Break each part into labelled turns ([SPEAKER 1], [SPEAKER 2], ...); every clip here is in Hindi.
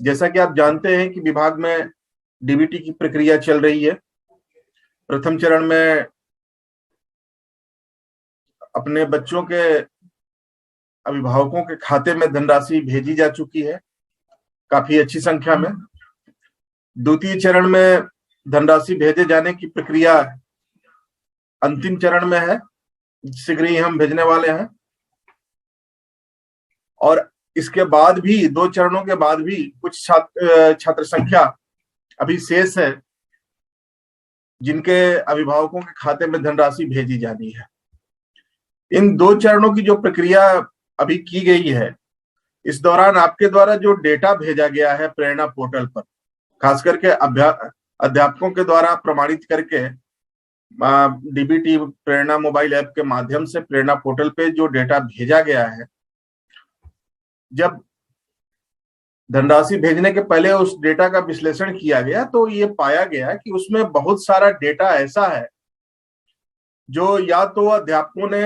[SPEAKER 1] जैसा कि आप जानते हैं कि विभाग में डीबीटी की प्रक्रिया चल रही है। प्रथम चरण में अपने बच्चों के अभिभावकों के खाते में धनराशि भेजी जा चुकी है काफी अच्छी संख्या में। द्वितीय चरण में धनराशि भेजे जाने की प्रक्रिया अंतिम चरण में है, शीघ्र ही हम भेजने वाले हैं। और इसके बाद भी 2 चरणों के बाद भी कुछ छात्र संख्या अभी शेष है जिनके अभिभावकों के खाते में धनराशि भेजी जानी है। इन 2 चरणों की जो प्रक्रिया अभी की गई है, इस दौरान आपके द्वारा जो डेटा भेजा गया है प्रेरणा पोर्टल पर, खास करके अध्यापकों के द्वारा प्रमाणित करके डीबीटी प्रेरणा मोबाइल ऐप के माध्यम से प्रेरणा पोर्टल पे जो डेटा भेजा गया है, जब धनराशि भेजने के पहले उस डेटा का विश्लेषण किया गया तो ये पाया गया कि उसमें बहुत सारा डेटा ऐसा है जो या तो अध्यापकों ने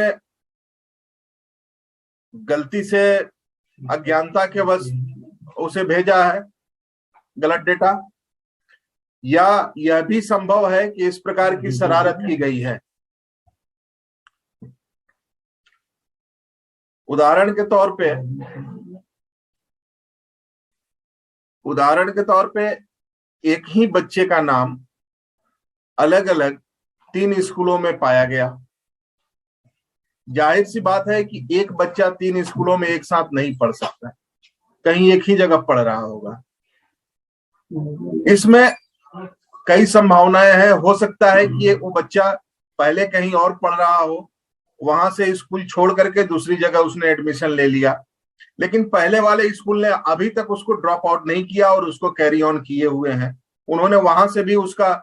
[SPEAKER 1] गलती से अज्ञानता के वश उसे भेजा है, गलत डेटा, या यह भी संभव है कि इस प्रकार की शरारत की गई है। उदाहरण के तौर पे एक ही बच्चे का नाम अलग अलग 3 स्कूलों में पाया गया। जाहिर सी बात है कि एक बच्चा 3 स्कूलों में एक साथ नहीं पढ़ सकता, कहीं एक ही जगह पढ़ रहा होगा। इसमें कई संभावनाएं हैं। हो सकता है कि वो बच्चा पहले कहीं और पढ़ रहा हो, वहां से स्कूल छोड़ करके दूसरी जगह उसने एडमिशन ले लिया, लेकिन पहले वाले स्कूल ने अभी तक उसको ड्रॉप आउट नहीं किया और उसको कैरी ऑन किए हुए हैं। उन्होंने वहां से भी उसका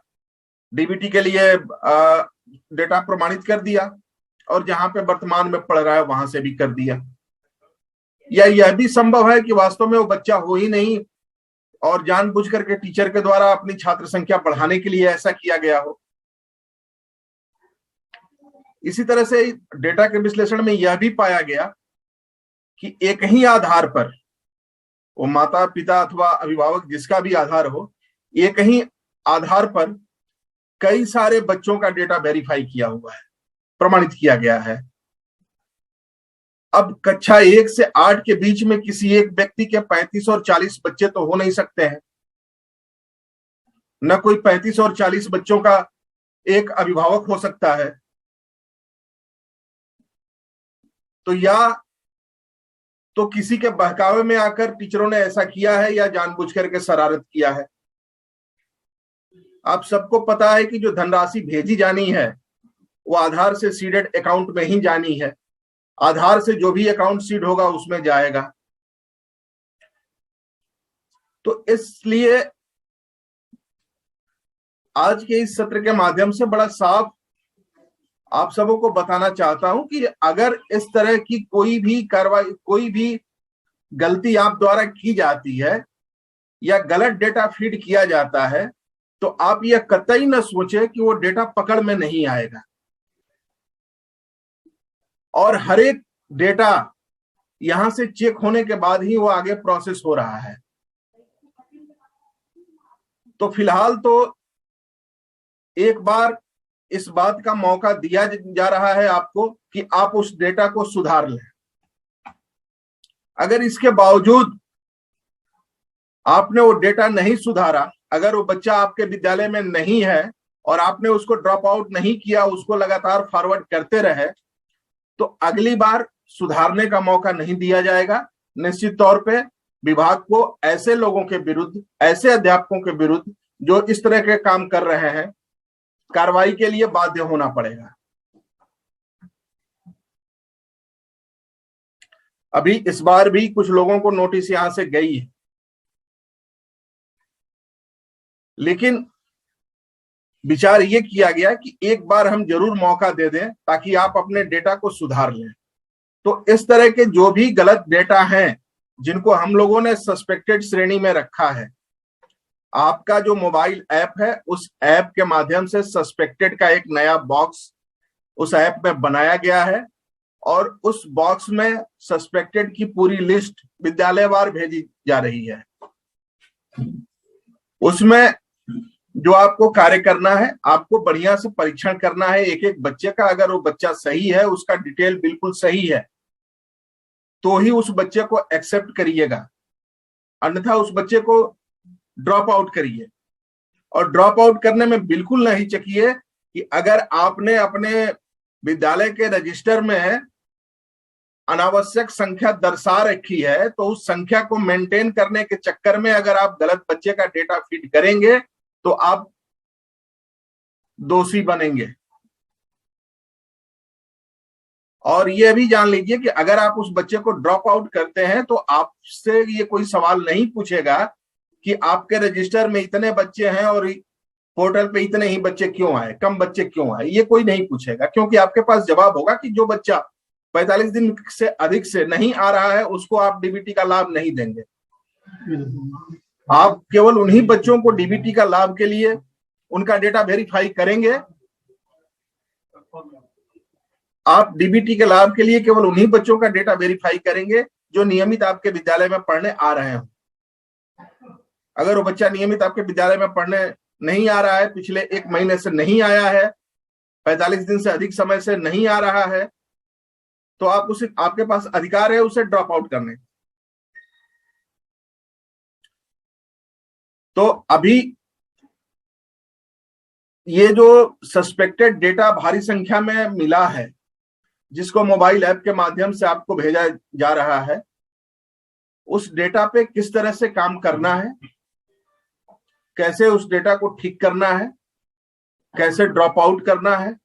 [SPEAKER 1] डीबीटी के लिए डेटा प्रमाणित कर दिया और जहां पे वर्तमान में पढ़ रहा है वहां से भी कर दिया। या यह भी संभव है कि वास्तव में वो बच्चा हो ही नहीं और जानबूझ करके टीचर के द्वारा अपनी छात्र संख्या बढ़ाने के लिए ऐसा किया गया हो। इसी तरह से डेटा के विश्लेषण में यह भी पाया गया कि एक ही आधार पर, वो माता पिता अथवा अभिभावक जिसका भी आधार हो, एक ही आधार पर कई सारे बच्चों का डेटा वेरीफाई किया हुआ है, प्रमाणित किया गया है। अब कक्षा 1 से 8 के बीच में किसी एक व्यक्ति के 35 और 40 बच्चे तो हो नहीं सकते हैं। न कोई 35 और 40 बच्चों का एक अभिभावक हो सकता है। तो या तो किसी के बहकावे में आकर टीचरों ने ऐसा किया है या जानबूझ करके शरारत किया है। आप सबको पता है कि जो धनराशि भेजी जानी है वो आधार से सीडेड अकाउंट में ही जानी है। आधार से जो भी अकाउंट सीड होगा उसमें जाएगा। तो इसलिए आज के इस सत्र के माध्यम से बड़ा साफ आप सबों को बताना चाहता हूं कि अगर इस तरह की कोई भी कार्रवाई, कोई भी गलती आप द्वारा की जाती है या गलत डेटा फीड किया जाता है, तो आप यह कतई न सोचे कि वो डेटा पकड़ में नहीं आएगा। और हर एक डेटा यहां से चेक होने के बाद ही वो आगे प्रोसेस हो रहा है। तो फिलहाल तो एक बार इस बात का मौका दिया जा रहा है आपको कि आप उस डेटा को सुधार लें। अगर इसके बावजूद आपने वो डेटा नहीं सुधारा, अगर वो बच्चा आपके विद्यालय में नहीं है और आपने उसको ड्रॉप आउट नहीं किया, उसको लगातार फॉरवर्ड करते रहे, तो अगली बार सुधारने का मौका नहीं दिया जाएगा। निश्चित तौर पे विभाग को ऐसे लोगों के विरुद्ध, ऐसे अध्यापकों के विरुद्ध जो इस तरह के काम कर रहे हैं, कार्रवाई के लिए बाध्य होना पड़ेगा। अभी इस बार भी कुछ लोगों को नोटिस यहां से गई है, लेकिन विचार ये किया गया कि एक बार हम जरूर मौका दे दें ताकि आप अपने डेटा को सुधार लें। तो इस तरह के जो भी गलत डेटा हैं जिनको हम लोगों ने सस्पेक्टेड श्रेणी में रखा है, आपका जो मोबाइल ऐप है उस ऐप के माध्यम से सस्पेक्टेड का एक नया बॉक्स उस ऐप में बनाया गया है और उस बॉक्स में सस्पेक्टेड की पूरी लिस्ट विद्यालयवार भेजी जा रही है। उसमें जो आपको कार्य करना है, आपको बढ़िया से परीक्षण करना है एक एक बच्चे का। अगर वो बच्चा सही है, उसका डिटेल बिल्कुल सही है, तो ही उस बच्चे को एक्सेप्ट करिएगा, अन्यथा उस बच्चे को ड्रॉप आउट करिए। और ड्रॉप आउट करने में बिल्कुल नहीं चकिए कि अगर आपने अपने विद्यालय के रजिस्टर में अनावश्यक संख्या दर्शा रखी है, तो उस संख्या को मेंटेन करने के चक्कर में अगर आप गलत बच्चे का डेटा फीड करेंगे तो आप दोषी बनेंगे। और ये भी जान लीजिए कि अगर आप उस बच्चे को ड्रॉप आउट करते हैं तो आपसे ये कोई सवाल नहीं पूछेगा कि आपके रजिस्टर में इतने बच्चे हैं और पोर्टल पे इतने ही बच्चे क्यों आए, कम बच्चे क्यों आए, ये कोई नहीं पूछेगा, क्योंकि आपके पास जवाब होगा कि जो बच्चा 45 दिन से अधिक से नहीं आ रहा है उसको आप डीबीटी का लाभ नहीं देंगे। आप केवल उन्हीं बच्चों को डीबीटी का लाभ के लिए उनका डेटा वेरीफाई करेंगे। आप डीबीटी के लाभ के लिए केवल उन्हीं बच्चों का डेटा वेरीफाई करेंगे जो नियमित आपके विद्यालय में पढ़ने आ रहे हो। अगर वो बच्चा नियमित आपके विद्यालय में पढ़ने नहीं आ रहा है, पिछले 1 महीने से नहीं आया है, 45 दिन से अधिक समय से नहीं आ रहा है, तो आप उसे, आपके पास अधिकार है उसे ड्रॉप आउट करने। तो अभी ये जो सस्पेक्टेड डेटा भारी संख्या में मिला है, जिसको मोबाइल ऐप के माध्यम से आपको भेजा जा रहा है, उस डेटा पे किस तरह से काम करना है, कैसे उस डेटा को ठीक करना है, कैसे ड्रॉप आउट करना है,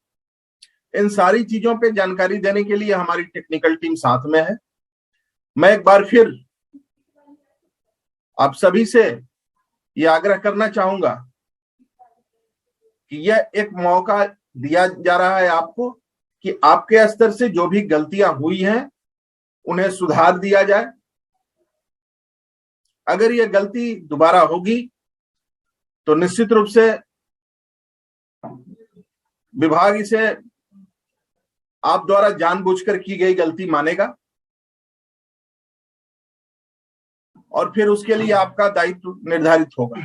[SPEAKER 1] इन सारी चीजों पे जानकारी देने के लिए हमारी टेक्निकल टीम साथ में है। मैं एक बार फिर आप सभी से यह आग्रह करना चाहूंगा कि यह एक मौका दिया जा रहा है आपको कि आपके स्तर से जो भी गलतियां हुई हैं उन्हें सुधार दिया जाए। अगर यह गलती दोबारा होगी तो निश्चित रूप से विभाग इसे आप द्वारा जानबूझकर की गई गलती मानेगा और फिर उसके लिए आपका दायित्व निर्धारित होगा।